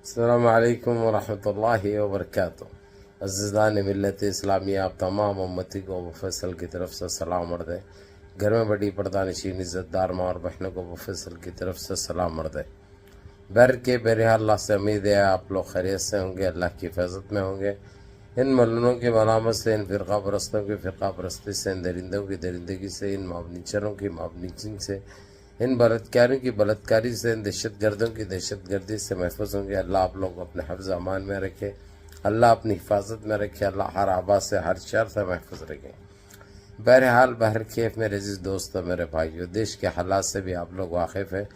السلام علیکم ورحمۃ اللہ وبرکاتہ۔ عزیزان ملت اسلامیہ، آپ تمام امتی کو ابو فیصل کی طرف سے سلام عرض ہے۔ گھر میں بڑی پردہ نشین عزت دار ماں اور بہنوں کو ابو فیصل کی طرف سے سلام عرض ہے۔ بہرحال اللہ سے امید ہے آپ لوگ خیریت سے ہوں گے، اللہ کی حفاظت میں ہوں گے۔ ان ملونوں کی ملامت سے، ان فرقہ پرستوں کی فرقہ پرستی سے، ان درندوں کی درندگی سے، ان مابنیچروں کی مابنیچنگ سے، ان بلاتکاریوں کی بلاتکاری سے، ان دہشت گردوں کی دہشت گردی سے محفوظ ہوں گے۔ اللہ آپ لوگ کو اپنے حفظ امان میں رکھے، اللہ اپنی حفاظت میں رکھے، اللہ ہر آباد سے، ہر شر سے محفوظ رکھے۔ بہرکیف میرے عزیز دوستو، میرے بھائیو، دیش کے حالات سے بھی آپ لوگ واقف ہیں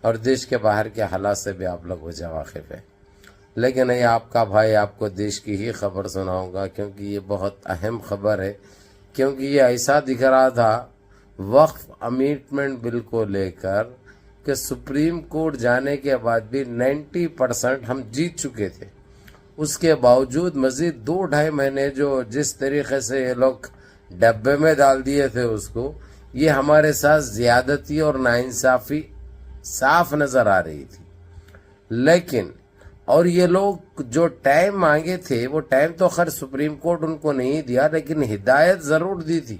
اور دیش کے باہر کے حالات سے بھی آپ لوگ وجہ واقف ہیں، لیکن یہ آپ کا بھائی آپ کو دیش کی ہی خبر سناؤں گا، کیونکہ یہ بہت اہم خبر ہے۔ کیونکہ یہ ایسا دکھ رہا تھا وقف امینڈمنٹ بل کو لے کر کہ سپریم کورٹ جانے کے بعد بھی 90% ہم جیت چکے تھے، اس کے باوجود مزید 2-2.5 مہینے جو جس طریقے سے یہ لوگ ڈبے میں ڈال دیے تھے اس کو، یہ ہمارے ساتھ زیادتی اور ناانصافی صاف نظر آ رہی تھی۔ لیکن اور یہ لوگ جو ٹائم مانگے تھے وہ ٹائم تو خیر سپریم کورٹ ان کو نہیں دیا، لیکن ہدایت ضرور دی تھی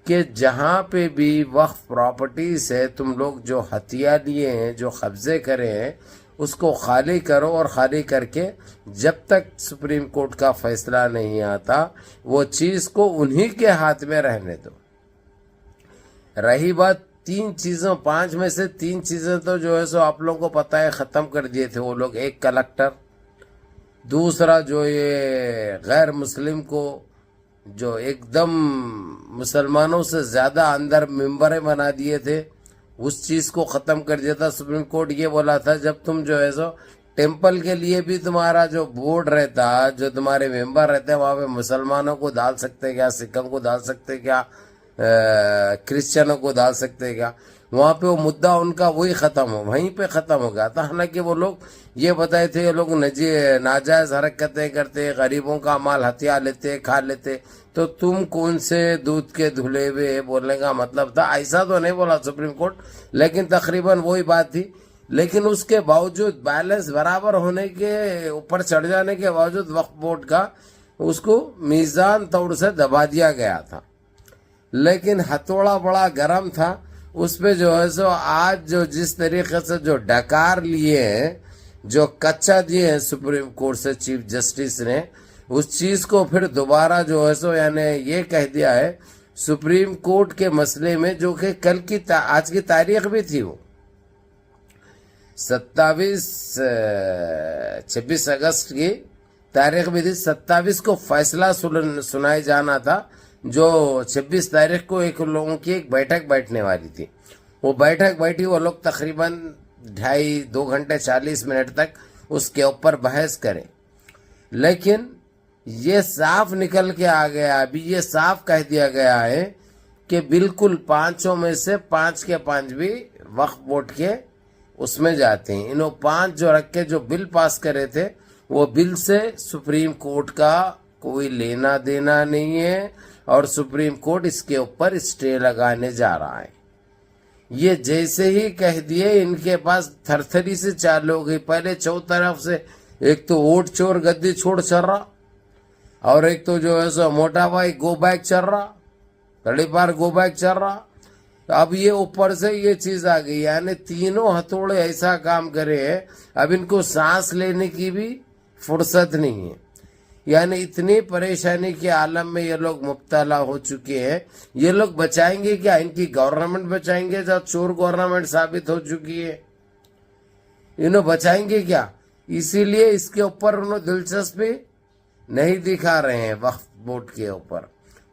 کہ جہاں پہ بھی وقف پراپرٹی سے تم لوگ جو ہتھیار لیے ہیں، جو قبضے کرے ہیں، اس کو خالی کرو، اور خالی کر کے جب تک سپریم کورٹ کا فیصلہ نہیں آتا وہ چیز کو انہی کے ہاتھ میں رہنے دو۔ رہی بات 5 میں سے 3 چیزیں تو جو ہے سو آپ لوگوں کو پتہ ہے ختم کر دیے تھے وہ لوگ۔ ایک کلکٹر، دوسرا جو یہ غیر مسلم کو جو ایک دم مسلمانوں سے زیادہ اندر ممبریں بنا دیے تھے، اس چیز کو ختم کر دیا تھا سپریم کورٹ۔ یہ بولا تھا جب تم جو ہے سو ٹیمپل کے لیے بھی تمہارا جو بورڈ رہتا، جو تمہارے ممبر رہتے، وہاں پہ مسلمانوں کو ڈال سکتے کیا، سکھوں کو ڈال سکتے کیا، کرسچنوں کو ڈال سکتے کیا، وہاں پہ وہ مدعا ان کا وہی ختم ہو، وہیں پہ ختم ہو گیا تھا۔ حالانکہ وہ لوگ یہ بتائے تھے یہ لوگ ناجائز حرکتیں کرتے، غریبوں کا مال ہتھیار لیتے، کھا لیتے، تو تم کون سے دودھ کے دھلے ہوئے بولنے کا مطلب تھا۔ ایسا تو نہیں بولا سپریم کورٹ، لیکن تقریباً وہی بات تھی۔ لیکن اس کے باوجود بیلنس برابر ہونے کے اوپر چڑھ جانے کے باوجود وقف بورڈ کا اس کو میزان توڑ سے دبا دیا گیا تھا۔ لیکن ہتھوڑا بڑا گرم تھا، اس پہ جو ہے سو آج جو جس طریقے سے جو ڈکار لیے ہیں، جو کچا دیے ہیں سپریم کورٹ سے چیف جسٹس نے، اس چیز کو پھر دوبارہ جو ہے سو یعنی یہ کہہ دیا ہے سپریم کورٹ کے مسئلے میں، جو کہ آج کی تاریخ بھی تھی، وہ 26 اگست کی تاریخ بھی تھی۔ 27 کو فیصلہ سنائے جانا تھا، جو 26 تاریخ کو ایک لوگوں کی ایک بیٹھک بیٹھنے والی تھی۔ وہ بیٹھک بیٹھی، وہ لوگ تقریباً 2.5 گھنٹے 40 منٹ تک اس کے اوپر بحث کریں، لیکن یہ صاف نکل کے آ گیا، ابھی یہ صاف کہہ دیا گیا ہے کہ بالکل 5 میں سے 5 کے 5 بھی وقف بورڈ کے اس میں جاتے ہیں۔ انہوں 5 جو رکھ کے جو بل پاس کرے تھے، وہ بل سے سپریم کورٹ کا کوئی لینا دینا نہیں ہے، اور سپریم کورٹ اس کے اوپر اسٹے لگانے جا رہا ہے۔ یہ جیسے ہی کہہ دیے ان کے پاس تھرتھری سے چالو ہو گئی۔ پہلے 4 طرف سے ایک تو ووٹ چور گدی چھوڑ چل رہا، اور ایک تو جو ہے سو موٹا بھائی گو بیک چل رہا، تڑی پار گو بیک چل رہا۔ اب یہ اوپر سے یہ چیز آ گئی، یعنی تینوں ہتھوڑے ایسا کام کرے ہیں، اب ان کو سانس لینے کی بھی فرصت نہیں ہے۔ یعنی اتنی پریشانی کے عالم میں یہ لوگ مبتلا ہو چکے ہیں۔ یہ لوگ بچائیں گے کیا؟ ان کی گورنمنٹ بچائیں گے جو چور گورنمنٹ ثابت ہو چکی ہے؟ انہوں بچائیں گے کیا؟ اسی لیے اس کے اوپر انہوں دلچسپی نہیں دکھا رہے ہیں، وقف بورڈ کے اوپر،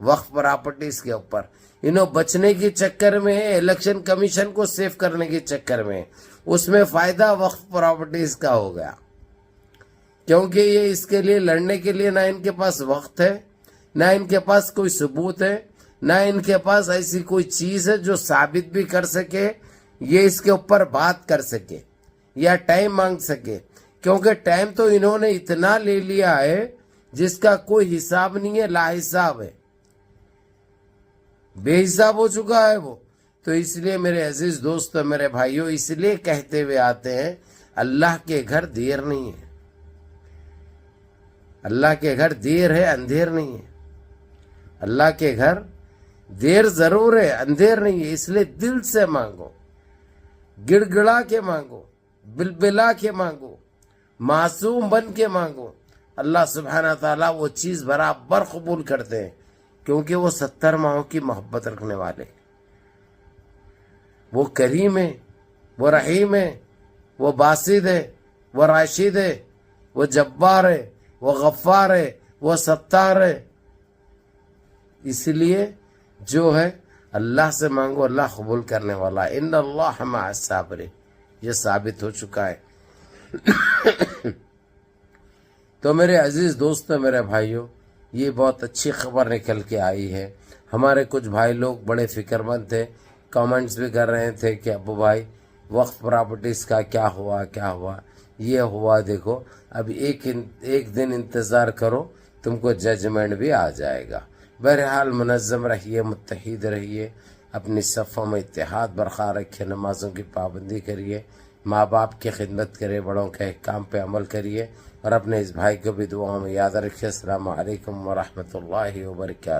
وقف پراپرٹیز کے اوپر۔ انہوں بچنے کے چکر میں، الیکشن کمیشن کو سیف کرنے کے چکر میں، اس میں فائدہ وقف پراپرٹیز کا ہو گیا، کیونکہ یہ اس کے لیے لڑنے کے لیے نہ ان کے پاس وقت ہے، نہ ان کے پاس کوئی ثبوت ہے، نہ ان کے پاس ایسی کوئی چیز ہے جو ثابت بھی کر سکے، یہ اس کے اوپر بات کر سکے یا ٹائم مانگ سکے، کیونکہ ٹائم تو انہوں نے اتنا لے لیا ہے جس کا کوئی حساب نہیں ہے، لا حساب ہے، بے حساب ہو چکا ہے وہ۔ تو اس لیے میرے عزیز دوستو، میرے بھائیوں، اس لیے کہتے ہوئے آتے ہیں اللہ کے گھر دیر نہیں ہے۔ اللہ کے گھر دیر ہے، اندھیر نہیں ہے. اللہ کے گھر دیر ضرور ہے، اندھیر نہیں ہے. اس لیے دل سے مانگو، گڑ گڑا کے مانگو، بلبلا کے مانگو، معصوم بن کے مانگو. اللہ سبحانہ تعالیٰ وہ چیز برابر قبول کرتے ہیں، کیونکہ وہ 70 ماہوں کی محبت رکھنے والے. وہ کریم ہے، وہ رحیم ہے، وہ باسط ہے، وہ راشد ہے، وہ جبار ہے، وہ غفار ہے، وہ ستار ہے. اس لیے جو ہے اللہ سے مانگو، اللہ قبول کرنے والا. ان اللہ مع الصابرین، یہ ثابت ہو چکا ہے. تو میرے عزیز دوستوں، میرے بھائیوں، یہ بہت اچھی خبر نکل کے آئی ہے. ہمارے کچھ بھائی لوگ بڑے فکر مند تھے، کامنٹس بھی کر رہے تھے کہ ابو بھائی وقف پراپرٹیز کا کیا ہوا کیا ہوا. یہ ہوا، دیکھو اب ایک دن انتظار کرو، تم کو ججمنٹ بھی آ جائے گا. بہرحال منظم رہیے، متحد رہیے، اپنی صفوں میں اتحاد برقرار رکھیے، نمازوں کی پابندی کریے، ماں باپ کی خدمت کرے، بڑوں کے احکام پہ عمل کریے، اور اپنے اس بھائی کو بھی دعاؤں میں یاد رکھیے. السلام علیکم ورحمۃ اللہ وبرکاتہ.